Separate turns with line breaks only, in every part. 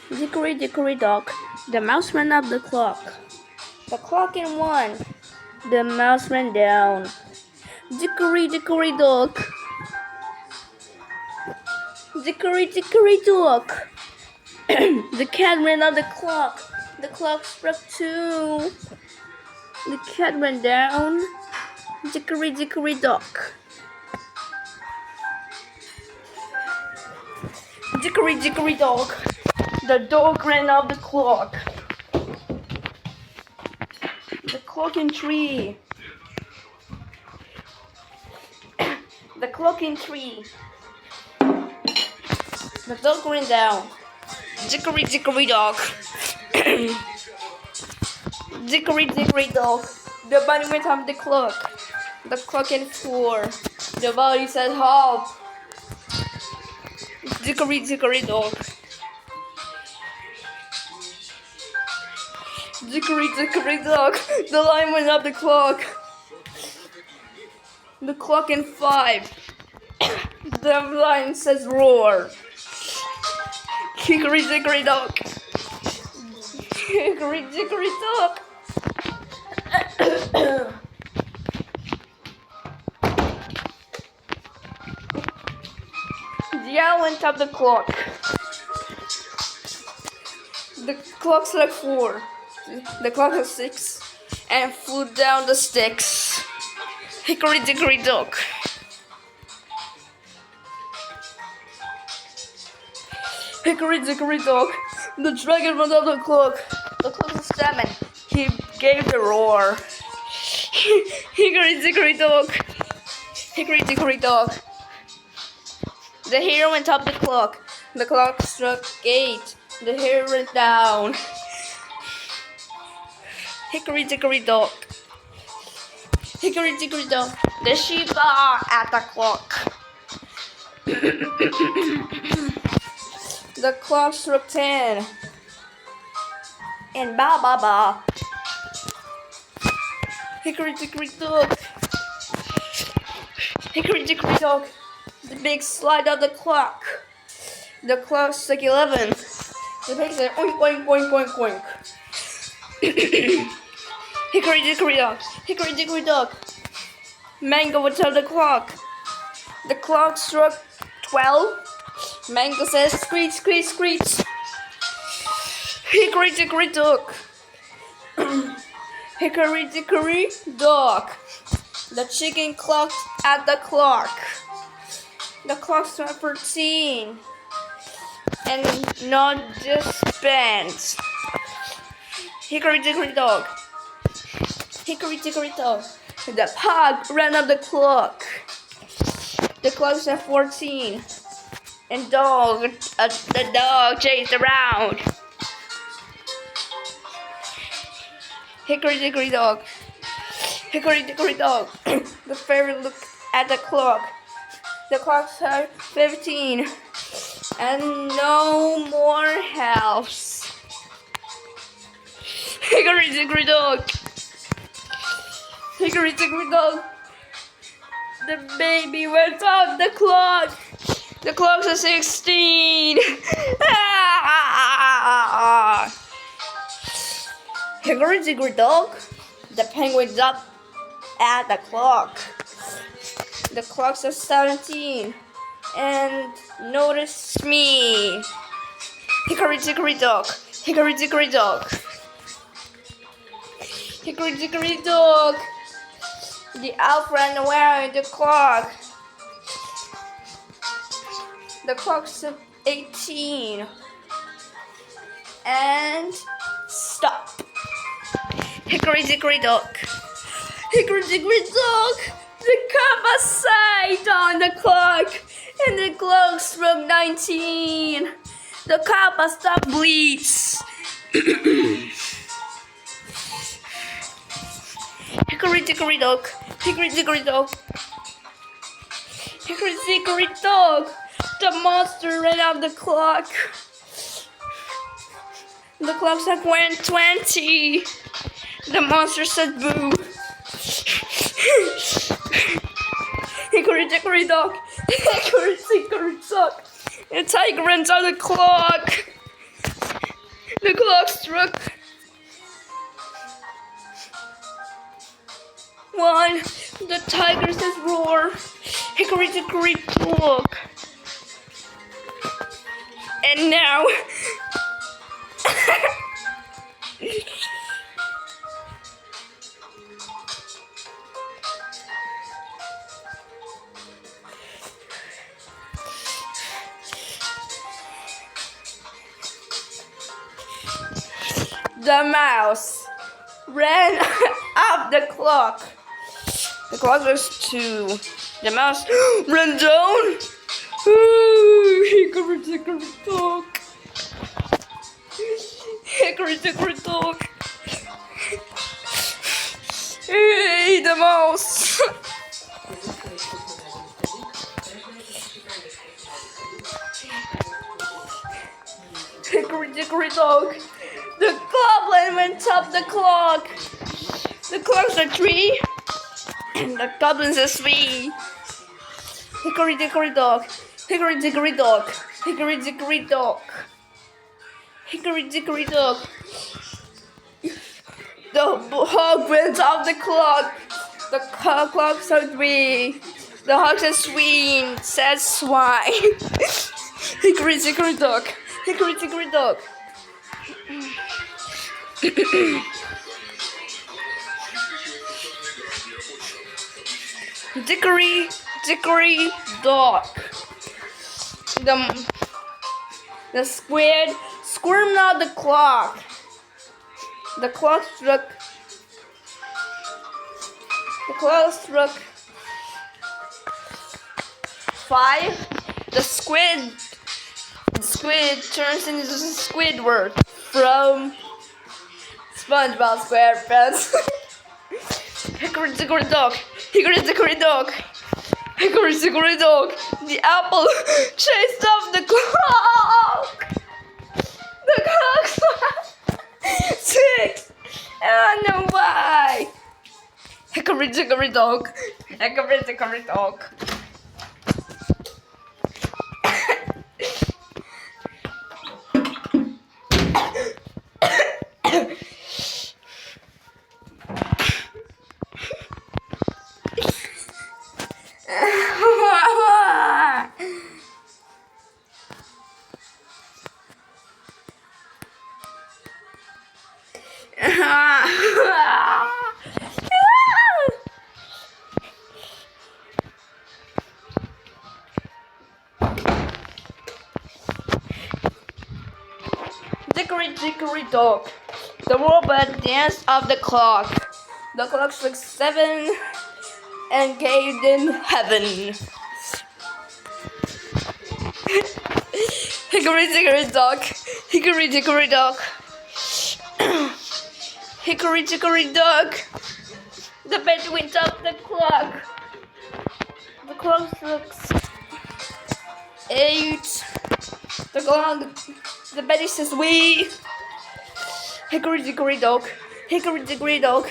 Dickory, dickory, dock, the mouse ran up the clock. The clock in one, the mouse ran down. Dickory, dickory, dock. Dickory, dickory, dock. The cat ran up the clock. The clock struck two. The cat ran down. Dickory, dickory, dock. Dickory, dickory, dock. The dog ran up the clock. The clock in tree. The clock in tree. The dog ran down. Dickory, dickory, dock. Dickory, dickory, dock. The bunny went up the clock. The clock in four. The bunny said hop. Dickory, dickory, dock. Dickory, dickory, dock. The lion went up the clock. The clock in five. The lion says roar. Hickory, dickory, dock. Hickory, dickory, dock. The owl went up the clock. The clock struck four. The clock was six and flew down the sticks. Hickory, dickory, dock. Hickory, dickory, dock. The dragon went up the clock. The clock was seven. He gave the roar. Hickory, dickory, dock. Hickory, dickory, dock. The hare went up the clock. The clock struck eight. The hare went down. Hickory, dickory, dock. Hickory, dickory, dock. The sheep are at the clock. The clock struck 10. And ba ba ba. Hickory, dickory, dock. Hickory, dickory, dock. The pig slide of the clock. The clock struck 11. The pig said oink, oink, oink, oink, oink. Hickory, dickory, dock. Hickory, dickory, dock. Mango would tell the clock. The clock struck 12. Mango says screech, screech, screech. Hickory, dickory, dock. Hickory, dickory, dock. The chicken clucked at the clock. The clock struck 13. And not just bent. Hickory, dickory, dock. Hickory, dickory, dock. The pug ran up the clock. The clock struck 14. And the dog chased around. Hickory, dickory, dock. Hickory, dickory, dock. The fairy looked at the clock. The clock struck 15. And no more house. Hickory, dickory, dock. Hickory, dickory, dock. The baby went up the clock. The clock says 16. Hickory, dickory, dock. The penguin's up at the clock. The clock says 17. And notice me. Hickory, dickory, dock. Hickory, dickory, dock. Hickory, dickory, dock. The elf ran away the clock. The clock said 18. And stop. Hickory, dickory, dock. Hickory, dickory, dock. The cat sat on the clock. And the clock struck 19. The kappa stopped bleeds. Hickory, dickory, dock. Hickory, dickory, dock. Hickory, dickory, dock. The monster ran out the clock. The clock said 20. The monster said boo. Hickory, dickory, dock. Hickory, dickory, dock. The tiger runs on the clock. The clock struck 1. The tiger says roar. Hickory dickory dock. And now the mouse ran up the clock. The clock was 2. The mouse ran down. Hickory dickory dock. Hickory dickory dock. Hey, the mouse. Hickory dickory dock. The goblin went up the clock. The clock's a 3. And the goblin's a 3. Hickory dickory dock. Hickory dickory dock. Hickory dickory dock. Hickory dickory dock. The hog went up the clock. The clock's a 3. The hog's a swine. Says swine. Hickory dickory dock. Hickory dickory dock. Dickory dickory dock. The squid squirmed out the clock. The clock struck 5. The squid turns into Squidward from SpongeBob SquarePants. Hickory dickory dock. Hickory dickory dock. Hickory dickory dock. The apple chased off the clock. The clock's 6. And I know why. Hickory dickory dock. Hickory dickory dock. Dickory dickory dock. The robot danced off the clock. The clock struck 7 and gave in heaven. Hickory dickory dock. Hickory dickory dock. Hickory dickory dock. The bed went up the clock. The clock struck 8. The Betty says we. Hickory dickory dock. Hickory dickory dock.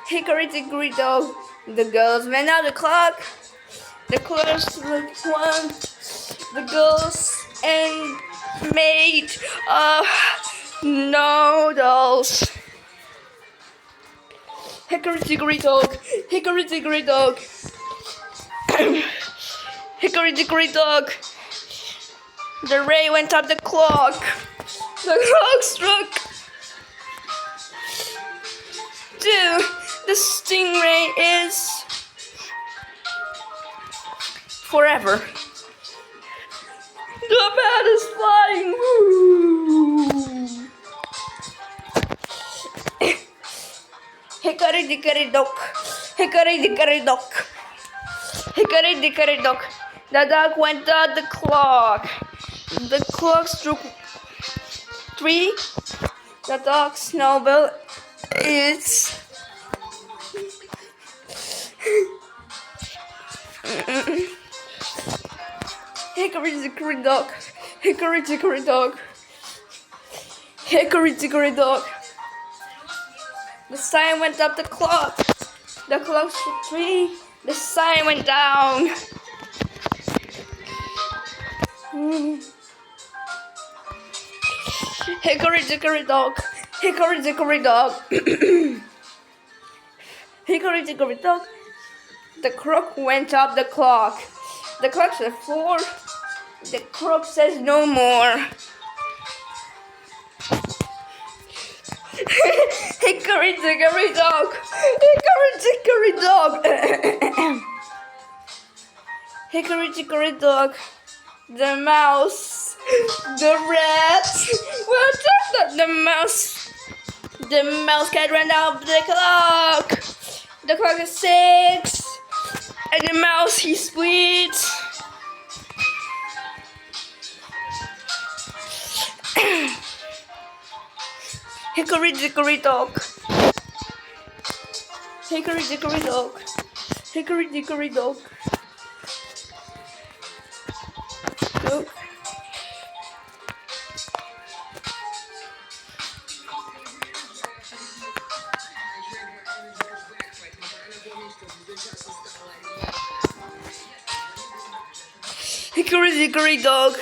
Hickory dickory dock. The girls went out the clock. The clock struck 1. The girls and made noodles. Hickory dickory dock. Hickory dickory dock. Hickory dickory dock. The ray went up the clock. The clock struck 2. The stingray is forever. The bat is flying. Woo. Hickory dickory dock. Hickory dickory dock. Hickory dickory dock. The dog went up the clock. The clock struck 3. The dog's novel is Hickory dickory dock. Hickory dickory dock. Hickory dickory dock. The sign went up the clock. The clock struck 3. The sign went down. Hickory dickory dock. Hickory dickory dock. Hickory dickory dock. The crook went up the clock. The clock said 4. The crook says no more. Hickory dickory dock. Hickory dickory dock. Hickory dickory dock. The mouse. The rat. The mouse. The mouse cat ran out the clock. The clock is 6. And the mouse he split. Hickory dickory dock. Hickory dickory dock. Hickory dickory dock. Dock. Hickory dickory dock.